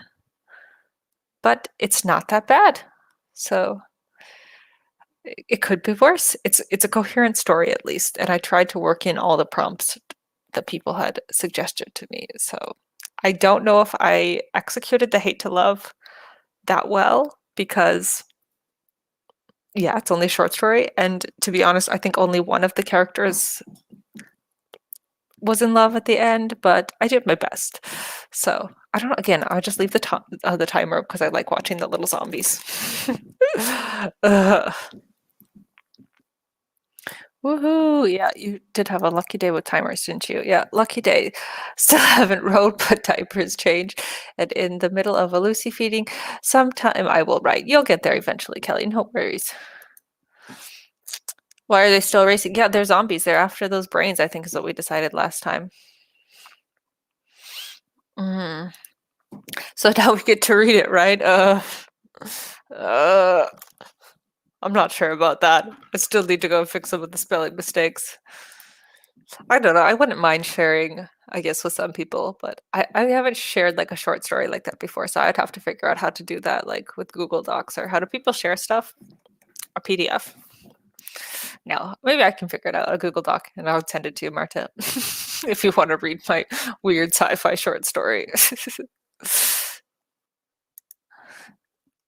Speaker 1: But it's not that bad. So it could be worse. It's a coherent story, at least, and I tried to work in all the prompts that people had suggested to me. So I don't know if I executed the hate to love that well, because yeah, it's only a short story, and to be honest, I think only one of the characters was in love at the end, but I did my best. So I don't know. Again, I'll just leave the timer because I like watching the little zombies. Woohoo! Yeah, you did have a lucky day with timers, didn't you? Yeah, lucky day. Still haven't rode, but diapers change. And in the middle of a Lucy feeding, sometime I will write. You'll get there eventually, Kelly. No worries. Why are they still racing? Yeah, they're zombies. They're after those brains, I think is what we decided last time. Mm. So now we get to read it, right? I'm not sure about that. I still need to go fix some of the spelling mistakes. I don't know. I wouldn't mind sharing, I guess, with some people, but I haven't shared like a short story like that before, so I'd have to figure out how to do that, like with Google Docs, or how do people share stuff? A PDF. No, maybe I can figure it out, a Google Doc, and I'll send it to you, Marta, if you want to read my weird sci-fi short story.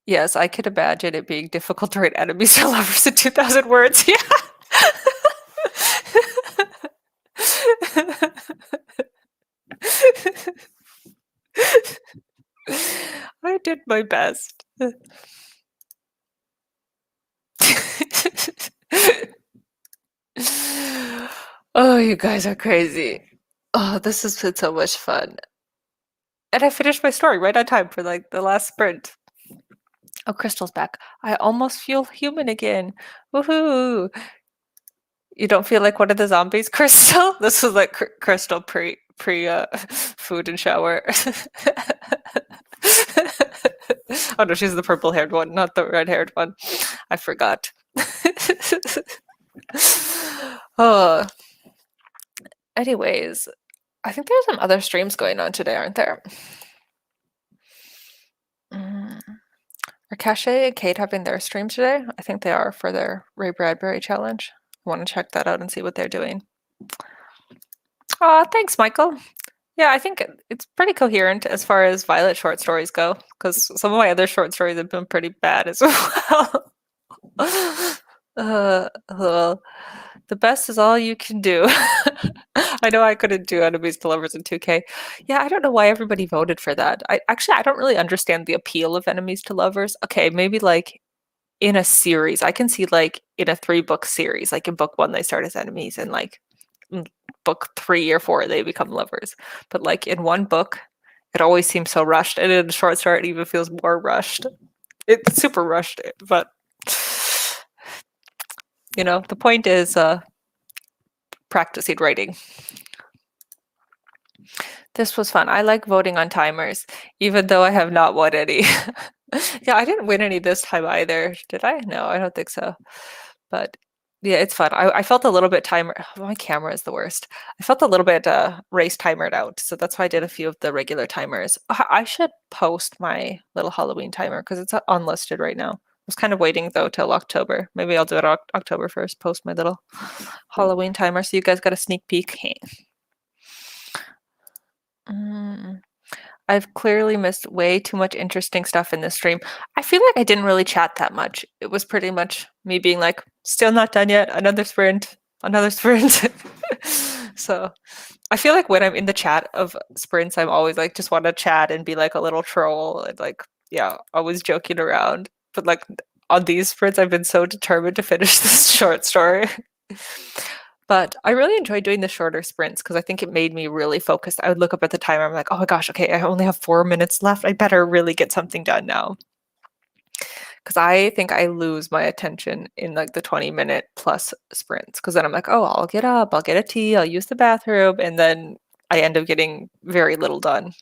Speaker 1: Yes, I could imagine it being difficult to write enemies to lovers in 2,000 words. Yeah. I did my best. Oh, you guys are crazy. Oh, this has been so much fun. And I finished my story right on time for like the last sprint. Oh, Crystal's back. I almost feel human again. Woohoo! You don't feel like one of the zombies, Crystal? This was like Crystal pre food and shower. Oh no, she's the purple-haired one, not the red-haired one. I forgot. Oh. Anyways, I think there's some other streams going on today, aren't there? Are Cache and Kate having their stream today? I think they are for their Ray Bradbury challenge. I want to check that out and see what they're doing. Aw, thanks, Michael. Yeah, I think it's pretty coherent as far as Violet short stories go, because some of my other short stories have been pretty bad as well. Well, the best is all you can do. I know I couldn't do enemies to lovers in 2K. Yeah, I don't know why everybody voted for that. I don't really understand the appeal of enemies to lovers. Okay, maybe like in a series. I can see like in a 3-book series, like in book 1 they start as enemies, and like in book 3 or 4 they become lovers. But like in one book, it always seems so rushed, and in a short story it even feels more rushed. It's super rushed, but you know, the point is practicing writing. This was fun. I like voting on timers, even though I have not won any. Yeah, I didn't win any this time either. Did I? No, I don't think so. But yeah, it's fun. I felt a little bit timer. Oh, my camera is the worst. I felt a little bit race timered out, so that's why I did a few of the regular timers. I should post my little Halloween timer because it's unlisted right now. I was kind of waiting though till October. Maybe I'll do it October 1st, post my little Halloween timer so you guys got a sneak peek. Mm. I've clearly missed way too much interesting stuff in this stream. I feel like I didn't really chat that much. It was pretty much me being like, still not done yet, another sprint, another sprint. So I feel like when I'm in the chat of sprints, I'm always like, just want to chat and be like a little troll and like, yeah, always joking around. But like on these sprints, I've been so determined to finish this short story. But I really enjoyed doing the shorter sprints because I think it made me really focused. I would look up at the timer. I'm like, oh my gosh, okay, I only have 4 minutes left. I better really get something done now. Because I think I lose my attention in like the 20-minute plus sprints. Because then I'm like, oh, I'll get up, I'll get a tea, I'll use the bathroom, and then I end up getting very little done.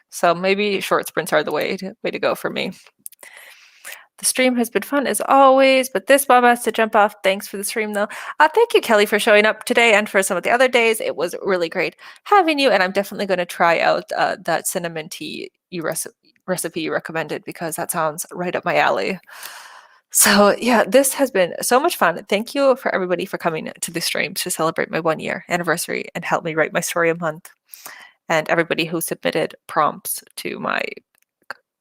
Speaker 1: So maybe short sprints are the way to go for me. The stream has been fun as always, but this mom has to jump off. Thanks for the stream, though. Thank you, Kelly, for showing up today and for some of the other days. It was really great having you, and I'm definitely going to try out that cinnamon tea recipe you recommended because that sounds right up my alley. So yeah, this has been so much fun. Thank you for everybody for coming to the stream to celebrate my 1 year anniversary and help me write my story a month. And everybody who submitted prompts to my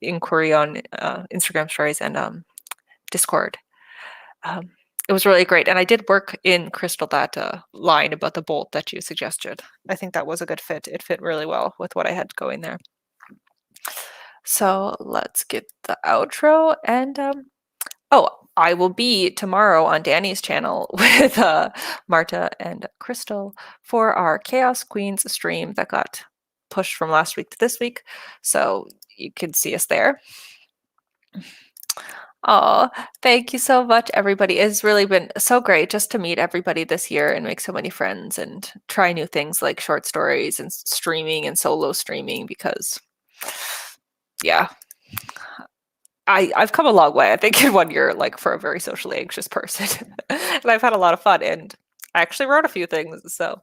Speaker 1: inquiry on Instagram stories and Discord. It was really great. And I did work in Crystal that line about the bolt that you suggested. I think that was a good fit. It fit really well with what I had going there. So let's get the outro. And oh, I will be tomorrow on Danny's channel with Marta and Crystal for our Chaos Queens stream that got pushed from last week to this week. So you can see us there. Oh, thank you so much, everybody. It's really been so great just to meet everybody this year and make so many friends and try new things like short stories and streaming and solo streaming because, yeah, I've come a long way, I think, in 1 year, like for a very socially anxious person. And I've had a lot of fun and I actually wrote a few things. So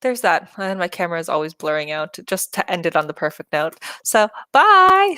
Speaker 1: there's that. And my camera is always blurring out just to end it on the perfect note. So bye.